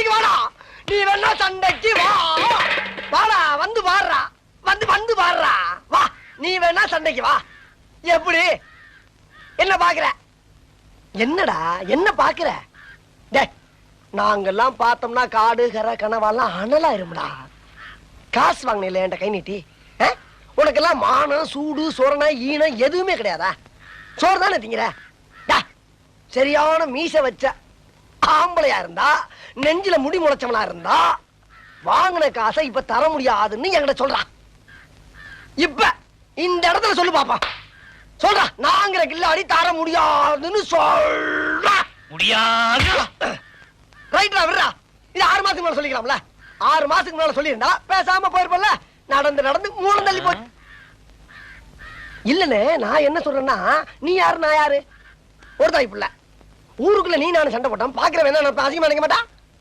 சண்டைக்கு வாடா. நீ வேணா சண்டைக்கு வா. வாடா, வந்து பாடுறா. வந்து பாடுறா. வா, நீ வேணா சண்டைக்கு வா. எப்படி? என்ன பாக்குற? என்னடா என்ன பாக்குற? நாங்கெல்லாம் பார்த்தோம்னா காடு கரை கனவாலாம் அனலாயிரும்டா. காசு வாங்கின என்கிட்ட கை நீட்டி. உனக்கெல்லாம் மானம் சூடு சொரணை ஈனம் எதுவுமே கிடையாதா? சோறு தானே திங்கிற? சரியான மீச வச்ச ஆம்பளையா இருந்தா, நெஞ்சில முடி முளைச்சவனா இருந்தா, வாங்கின காசை இப்ப தர முடியாதுன்னு என்கிட்ட சொல்றான். இப்ப இந்த இடத்துல சொல்லு பாப்பா. சொல்றா, நாங்கிற கில்லாடி தர முடியாதுன்னு சொல்றா. முடியாது. ரைட்ரா, விடுறா. இது 6 மாசத்துக்கு மேல சொல்லிக்கலாம்ல. 6 மாசத்துக்கு மேல சொல்லியிருந்தா பேசாம போயிருப்பல. நடந்து மூணு தள்ளி போச்சு. இல்லனே, நான் என்ன சொல்றேன்னா, நீ யாரு நான் யாரு? ஒரு தாய் பிள்ளை. ஊருக்குள்ள நீ நானும் சண்டை போட்டோம். பாக்குறவன் என்ன அசிங்கமா நினைக்க மாட்டா?